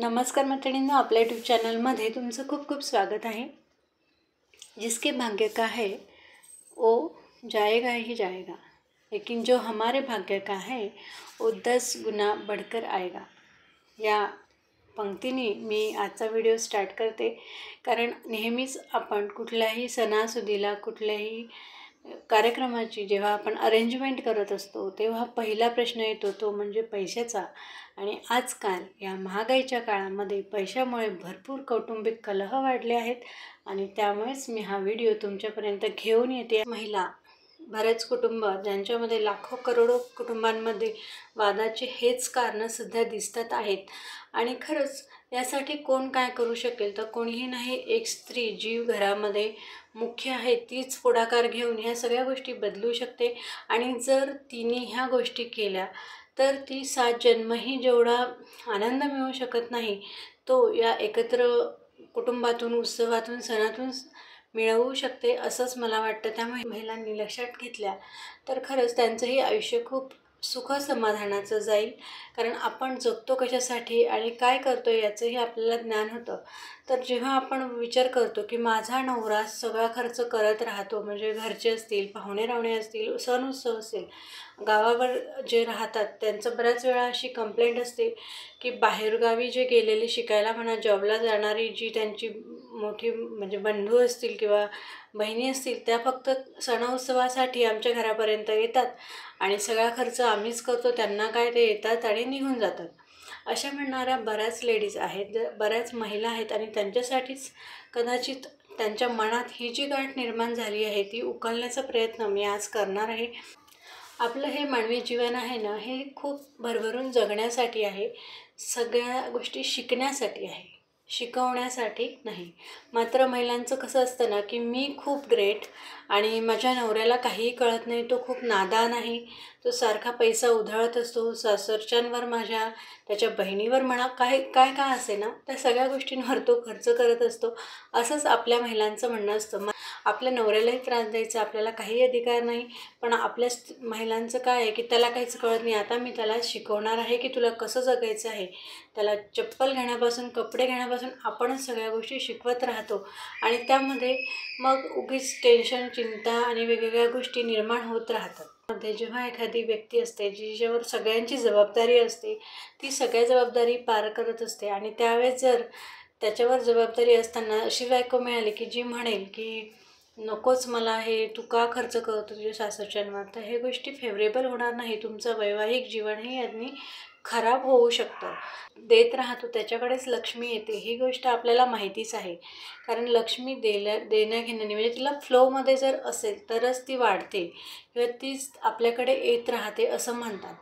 नमस्कार मैत्रिणींनो, आपल्या यूट्यूब चॅनलमध्ये तुमचं खूप खूप स्वागत आहे। जिसके भाग्य का है वो जाएगा ही जाएगा, लेकिन जो हमारे भाग्य का है वो 10 गुना बढ़कर आएगा। या पंक्तीने मी आजचा व्हिडिओ स्टार्ट करते, कारण नेहमीच आपण कुठल्याही सणासुदीला कुठल्याही कार्यक्रमाची जेव्हा आपण अरेंजमेंट करत असतो तेव्हा पहिला प्रश्न येतो तो म्हणजे पैशाचा। आणि आजकाल या महागाईच्या काळामध्ये पैशामुळे भरपूर कौटुंबिक कलह वाढले आहेत आणि त्यामुळेच मी हा व्हिडिओ तुमच्यापर्यंत घेऊन येते। महिला बरेच कुटुंब ज्यांच्यामध्ये लाखो करोडो कुटुंबांमध्ये वादाचे हेच कारणं सध्या दिसतात आहेत। आणि खरंच यासाठी कोण काय करू शकेल तर कोणीही नाही। एक स्त्री जी घरामध्ये मुख्य आहे तीच पुढाकार घेऊन ह्या सगळ्या गोष्टी बदलू शकते। आणि जर तिने ह्या गोष्टी केल्या तर ती 7 जन्मही जेवढा आनंद मिळू शकत नाही तो या एकत्र कुटुंबातून, उत्सवातून, सणातून मिळवू शकते असंच मला वाटतं। त्यामुळे महिलांनी लक्षात घेतल्या तर खरंच त्यांचंही आयुष्य खूप सुख समाधानाचं जाईल, कारण आपण जगतो कशासाठी आणि काय करतो याचंही आपल्याला ज्ञान होतं। तर जेव्हा आपण विचार करतो की माझा नवरा सगळा खर्च करत राहतो, म्हणजे घरचे असतील, पाहुणे रावणे असतील, सण उत्सव असेल, गावावर जे राहतात त्यांचं बऱ्याच वेळा अशी कंप्लेंट असते की बाहेरगावी जे गेलेले शिकायला म्हणा, जॉबला जाणारी जी त्यांची मोठी म्हणजे बंधू असतील किंवा बहिणी असतील त्या फक्त सण उत्सवासाठी आमच्या घरापर्यंत येतात आणि सगळा खर्च आम्हीच करतो, त्यांना काय ते येतात आणि निघून जातात। अशा म्हणणाऱ्या बऱ्याच लेडीज आहेत, बऱ्याच महिला आहेत आणि त्यांच्यासाठीच कदाचित त्यांच्या मनात ही जी गाठ निर्माण झाली आहे ती उकलण्याचा प्रयत्न मी आज करणार आहे। आपलं हे मानवी जीवन आहे ना, हे खूप भरभरून जगण्यासाठी आहे, सगळ्या गोष्टी शिकण्यासाठी आहे, शिकवण्यासाठी नाही। मात्र महिलांचं कसं असतं ना की मी खूप ग्रेट आणि माझ्या नवऱ्याला काहीही कळत नाही, तो खूप नादान आहे, तो सारखा पैसा उधळत असतो सासरच्यांवर, माझ्या त्याच्या बहिणीवर म्हणा, काय काय असे ना त्या सगळ्या गोष्टींवर तो खर्च करत असतो असंच आपल्या महिलांचं म्हणणं असतं। आपल्या नवऱ्यालाही त्रास द्यायचा आपल्याला काही अधिकार नाही, पण आपल्या महिलांचं काय आहे की त्याला काहीच कळत नाही। आता मी त्याला शिकवणार आहे की तुला कसं जगायचं आहे, त्याला चप्पल घेण्यापासून कपडे घेण्यापासून आपणच सगळ्या गोष्टी शिकवत राहतो आणि त्यामध्ये मग उगीच टेन्शन, चिंता आणि वेगवेगळ्या गोष्टी निर्माण होत राहतात। मध्ये जेव्हा एखादी व्यक्ती असते जिच्यावर सगळ्यांची जबाबदारी असते, ती सगळ्या जबाबदारी पार करत असते आणि त्यावेळेस जर त्याच्यावर जबाबदारी असताना अशी बायको मिळाली की जी म्हणेल की नकोच मला हे, तू का खर्च करतो तुझ्या सासरच्यांवर, तर हे गोष्टी फेवरेबल होणार नाही। तुमचं वैवाहिक जीवनही यांनी खराब होऊ शकतं। देत राहतो त्याच्याकडेच लक्ष्मी येते ही गोष्ट आपल्याला माहितीच आहे, कारण लक्ष्मी देण्या घेण्याने म्हणजे तिला फ्लोमध्ये जर असेल तरच ती वाढते किंवा तीच आपल्याकडे येत राहते असं म्हणतात।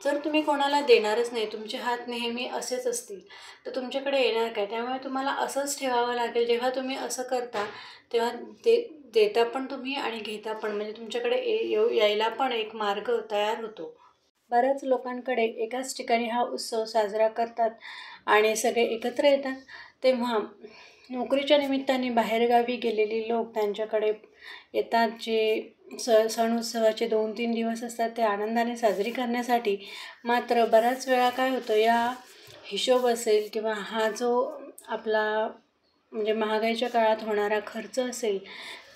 जर तुम्ही कोणाला देणारच नाही, तुमचे हात नेहमी असेच असतील तर तुमच्याकडे येणार काय? त्यामुळे तुम्हाला असंच ठेवावं लागेल। जेव्हा तुम्ही असं करता तेव्हा देता पण तुम्ही आणि घेता पण, म्हणजे तुमच्याकडे यायला पण एक मार्ग तयार होतो। बऱ्याच लोकांकडे एकाच ठिकाणी हा उत्सव साजरा करतात आणि सगळे एकत्र येतात, तेव्हा नोकरीच्या निमित्ताने बाहेरगावी गेलेली लोक त्यांच्याकडे येतात। जे सण उत्सवाचे 2-3 दिवस असतात ते आनंदाने साजरी करण्यासाठी। मात्र बऱ्याच वेळा काय होतं, या हिशोब असेल किंवा हा जो आपला म्हणजे महागाईच्या काळात होणारा खर्च असेल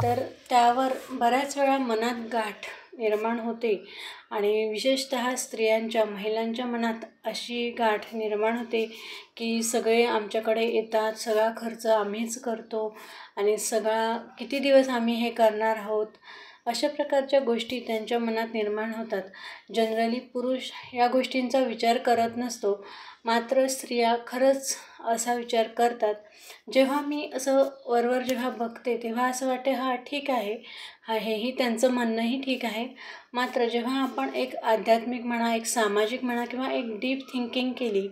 तर त्यावर बऱ्याच वेळा मनात गाठ निर्माण होते आणि विशेषतः स्त्रियांच्या, महिलांच्या मनात अशी गाठ निर्माण होते की सगळे आमच्याकडे येतात, सगळा खर्च आम्हीच करतो आणि सगळा किती दिवस आम्ही हे करणार आहोत, अशा प्रकारच्या गोष्टी त्यांच्या मनात निर्माण होतात। जनरली पुरुष या गोष्टींचा विचार करत नसतो, मात्र स्त्रिया खरंच असा विचार करतात। जेव्हा मी असं वरवर जेव्हा बघते तेव्हा असं वाटते हा ठीक आहे, हेही त्यांचं म्हणणंही ठीक आहे। मात्र जेव्हा आपण एक आध्यात्मिक म्हणा, एक सामाजिक म्हणा किंवा एक डीप थिंकिंग केली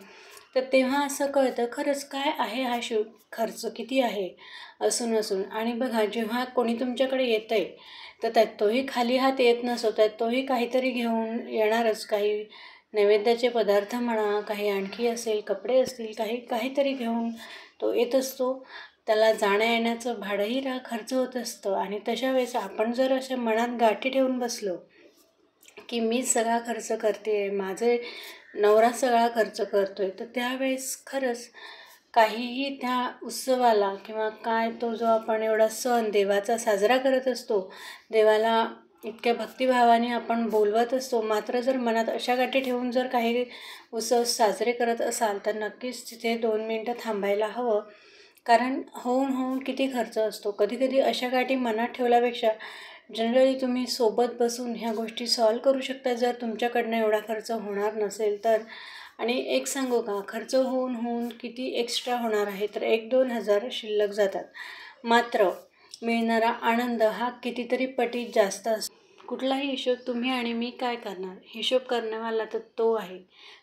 तर तेव्हा असं कळतं खरंच काय आहे हा खर्च किती आहे असून। आणि बघा, जेव्हा कोणी तुमच्याकडे येतं आहे तर त्यात तोही खाली हात येत नसतो, त्यात तोही काहीतरी घेऊन येणारच, काही नैवेद्याचे पदार्थ म्हणा, काही आणखी असेल, कपडे असतील, काहीतरी घेऊन तो येत असतो। त्याला जाण्या येण्याचं भाडंही खर्च होत असतं आणि तशा वेळेस आपण जर अशा मनात गाठी ठेवून बसलो की मीच सगळा खर्च करते, माझे नवरा सगळा खर्च करतोय, तर त्यावेळेस खरंच काहीही त्या उत्सवाला किंवा काय तो जो आपण एवढा सण देवाचा साजरा करत असतो, देवाला इतक्या भक्तिभावाने आपण बोलवत असतो, मात्र जर मनात अशा गाठी ठेवून जर काही उत्सव साजरे करत असाल तर नक्कीच तिथे 2 मिनटं थांबायला हवं. कारण होऊन किती खर्च असतो. कधीकधी अशा गाठी मनात ठेवल्यापेक्षा जनरली तुम्ही सोबत बसून ह्या गोष्टी सॉल्व करू शकता, जर तुमच्याकडनं एवढा खर्च होणार नसेल तर. आणि एक सांगू का, खर्च होऊन किती एक्स्ट्रा होणार आहे, तर 1-2 हजार शिल्लक जातात. मात्र मिळणारा आनंद हा कितीतरी पटीत जास्त असतो. कुठलाही हिशोब तुम्ही आणि मी काय करणार, हिशोब करण्यावाला तर तो आहे.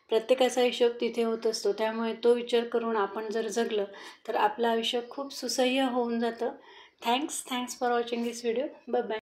प्रत्येकाचा हिशोब तिथे होत असतो. त्यामुळे तो विचार करून आपण जर जगलं तर आपलं आयुष्य खूप सुसह्य होऊन जातं. Thanks for watching this video. Bye bye.